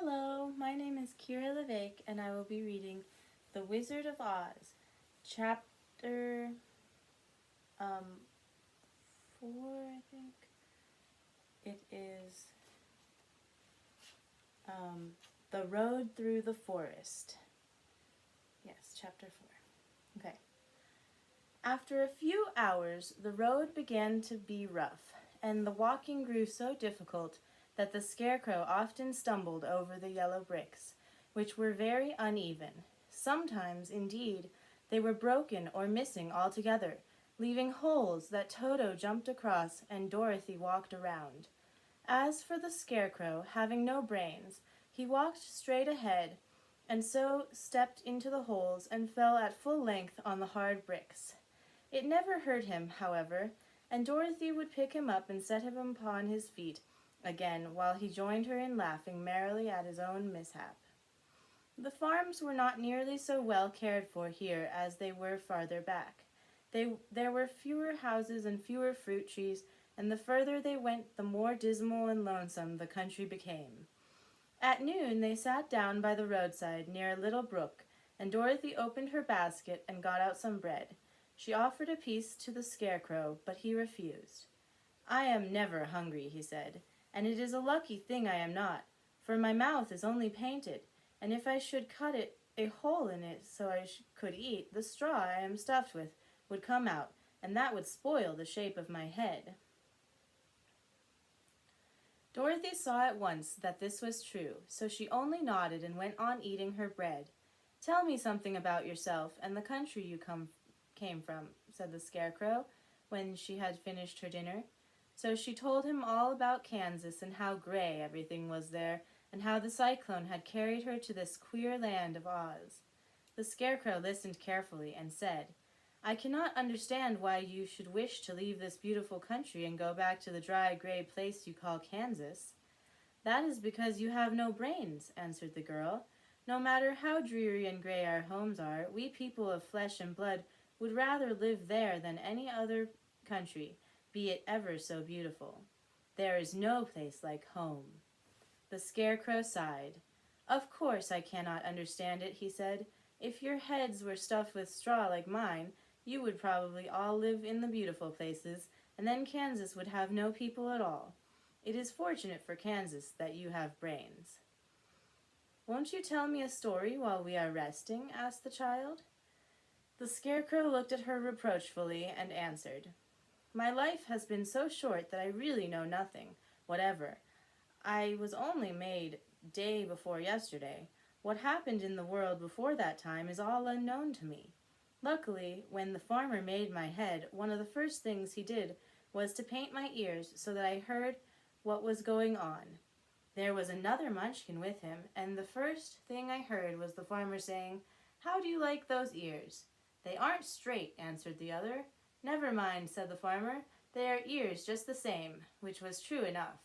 Hello, my name is Kira Levesque, and I will be reading The Wizard of Oz, chapter 4, I think. It is The Road Through the Forest. Yes, chapter 4. Okay. After a few hours, the road began to be rough, and the walking grew so difficult that the Scarecrow often stumbled over the yellow bricks, which were very uneven. Sometimes, indeed, they were broken or missing altogether, leaving holes that Toto jumped across and Dorothy walked around. As for the Scarecrow, having no brains, he walked straight ahead, and so stepped into the holes and fell at full length on the hard bricks. It never hurt him, however, and Dorothy would pick him up and set him upon his feet again, while he joined her in laughing merrily at his own mishap. The farms were not nearly so well cared for here as they were farther back. There were fewer houses and fewer fruit trees, and the further they went, the more dismal and lonesome the country became. At noon they sat down by the roadside near a little brook, and Dorothy opened her basket and got out some bread. She offered a piece to the Scarecrow, but he refused. "I am never hungry," he said, "and it is a lucky thing I am not, for my mouth is only painted, and if I should cut a hole in it so I could eat, the straw I am stuffed with would come out, and that would spoil the shape of my head." Dorothy saw at once that this was true, so she only nodded and went on eating her bread. "Tell me something about yourself and the country you came from," said the Scarecrow, when she had finished her dinner. So she told him all about Kansas and how gray everything was there, and how the cyclone had carried her to this queer land of Oz. The Scarecrow listened carefully and said, "I cannot understand why you should wish to leave this beautiful country and go back to the dry, gray place you call Kansas." "That is because you have no brains," answered the girl. "No matter how dreary and gray our homes are, we people of flesh and blood would rather live there than any other country, be it ever so beautiful. There is no place like home." The Scarecrow sighed. "Of course I cannot understand it," he said. "If your heads were stuffed with straw like mine, you would probably all live in the beautiful places, and then Kansas would have no people at all. It is fortunate for Kansas that you have brains." "Won't you tell me a story while we are resting?" asked the child. The Scarecrow looked at her reproachfully and answered, "My life has been so short that I really know nothing whatever. I was only made day before yesterday. What happened in the world before that time is all unknown to me. Luckily, when the farmer made my head, one of the first things he did was to paint my ears so that I heard what was going on. There was another Munchkin with him, and the first thing I heard was the farmer saying, 'How do you like those ears?' 'They aren't straight,' answered the other. 'Never mind,' said the farmer, 'they are ears just the same,' which was true enough.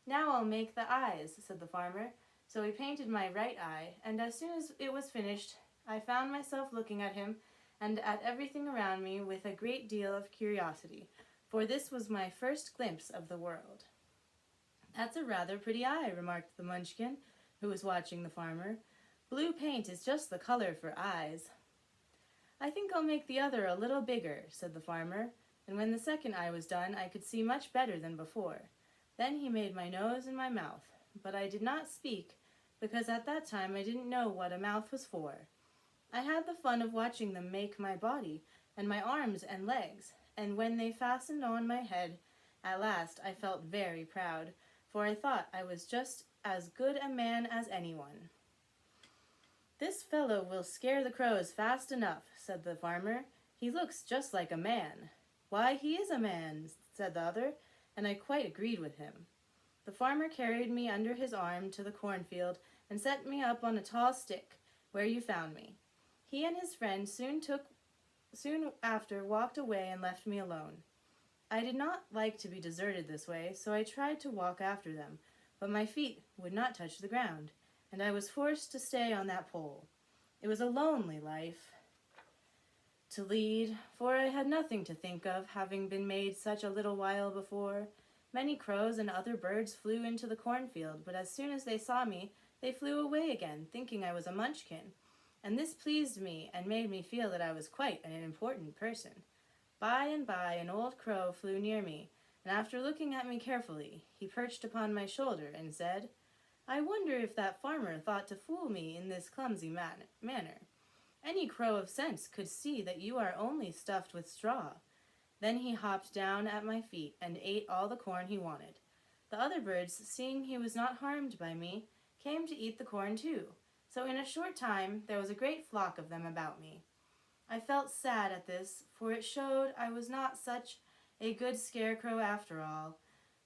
'Now I'll make the eyes,' said the farmer. So he painted my right eye, and as soon as it was finished, I found myself looking at him and at everything around me with a great deal of curiosity, for this was my first glimpse of the world." "That's a rather pretty eye," remarked the Munchkin, who was watching the farmer. "Blue paint is just the color for eyes." "I think I'll make the other a little bigger," said the farmer, and when the second eye was done, I could see much better than before. Then he made my nose and my mouth, but I did not speak, because at that time I didn't know what a mouth was for. I had the fun of watching them make my body, and my arms and legs, and when they fastened on my head, at last I felt very proud, for I thought I was just as good a man as anyone. "This fellow will scare the crows fast enough," said the farmer. "He looks just like a man." "Why, he is a man," said the other, and I quite agreed with him. The farmer carried me under his arm to the cornfield and set me up on a tall stick, where you found me. He and his friend soon after walked away and left me alone. I did not like to be deserted this way, so I tried to walk after them, but my feet would not touch the ground, and I was forced to stay on that pole. It was a lonely life to lead, for I had nothing to think of, having been made such a little while before. Many crows and other birds flew into the cornfield, but as soon as they saw me, they flew away again, thinking I was a munchkin. And this pleased me and made me feel that I was quite an important person. By and by, an old crow flew near me, and after looking at me carefully, he perched upon my shoulder and said, "I wonder if that farmer thought to fool me in this clumsy manner. Any crow of sense could see that you are only stuffed with straw." Then he hopped down at my feet and ate all the corn he wanted. The other birds, seeing he was not harmed by me, came to eat the corn too, so in a short time there was a great flock of them about me. I felt sad at this, for it showed I was not such a good scarecrow after all.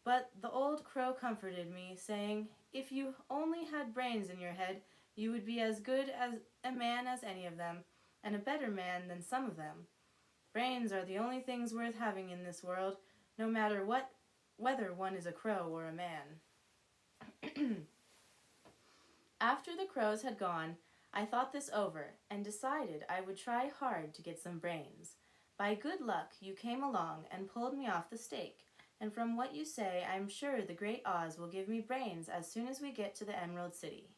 But the old crow comforted me, saying, "If you only had brains in your head, you would be as good as a man as any of them, and a better man than some of them. Brains are the only things worth having in this world, no matter whether one is a crow or a man." After the crows had gone, I thought this over and decided I would try hard to get some brains. By good luck, you came along and pulled me off the stake, and from what you say, I'm sure the great Oz will give me brains as soon as we get to the Emerald City.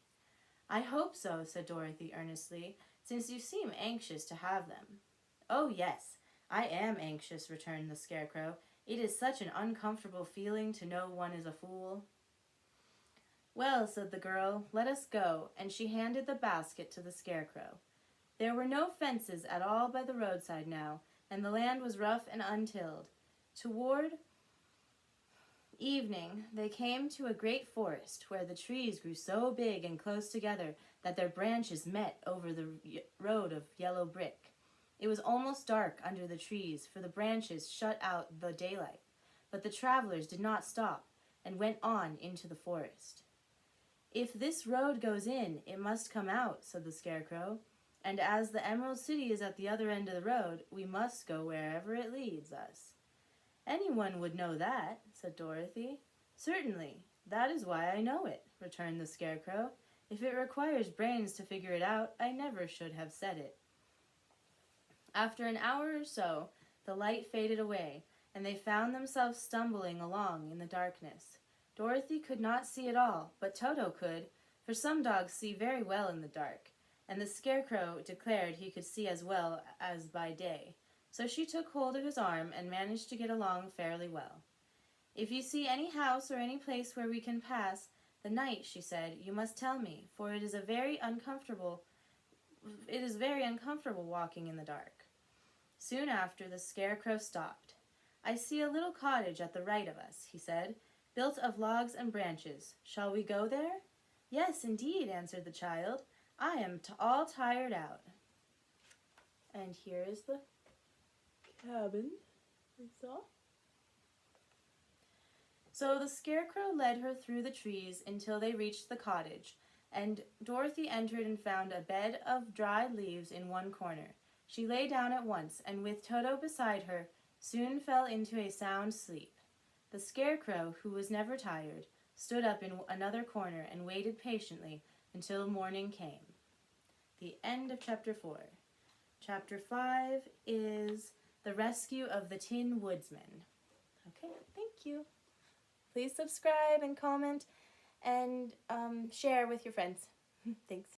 "I hope so," said Dorothy earnestly, "since you seem anxious to have them." "Oh, yes, I am anxious," returned the Scarecrow. "It is such an uncomfortable feeling to know one is a fool." "Well," said the girl, "let us go," and she handed the basket to the Scarecrow. There were no fences at all by the roadside now, and the land was rough and untilled. Toward evening they came to a great forest, where the trees grew so big and close together that their branches met over the road of yellow brick. It was almost dark under the trees, for the branches shut out the daylight, but the travelers did not stop and went on into the forest. "If this road goes in, it must come out," said the Scarecrow, "and as the Emerald City is at the other end of the road, we must go wherever it leads us." "Anyone would know that," said Dorothy. "Certainly, that is why I know it," returned the Scarecrow. "If it requires brains to figure it out, I never should have said it." After an hour or so, the light faded away, and they found themselves stumbling along in the darkness. Dorothy could not see at all, but Toto could, for some dogs see very well in the dark, and the Scarecrow declared he could see as well as by day, so she took hold of his arm and managed to get along fairly well. "If you see any house or any place where we can pass the night," she said, "you must tell me, for it is very uncomfortable walking in the dark." Soon after, the Scarecrow stopped. "I see a little cottage at the right of us," he said, "built of logs and branches. Shall we go there?" "Yes, indeed," answered the child. "I am all tired out." And here is the cabin we saw. So the Scarecrow led her through the trees until they reached the cottage, and Dorothy entered and found a bed of dried leaves in one corner. She lay down at once, and with Toto beside her, soon fell into a sound sleep. The Scarecrow, who was never tired, stood up in another corner and waited patiently until morning came. The end of Chapter 4. Chapter 5 is The Rescue of the Tin Woodsman. Okay, thank you. Please subscribe and comment and share with your friends. Thanks.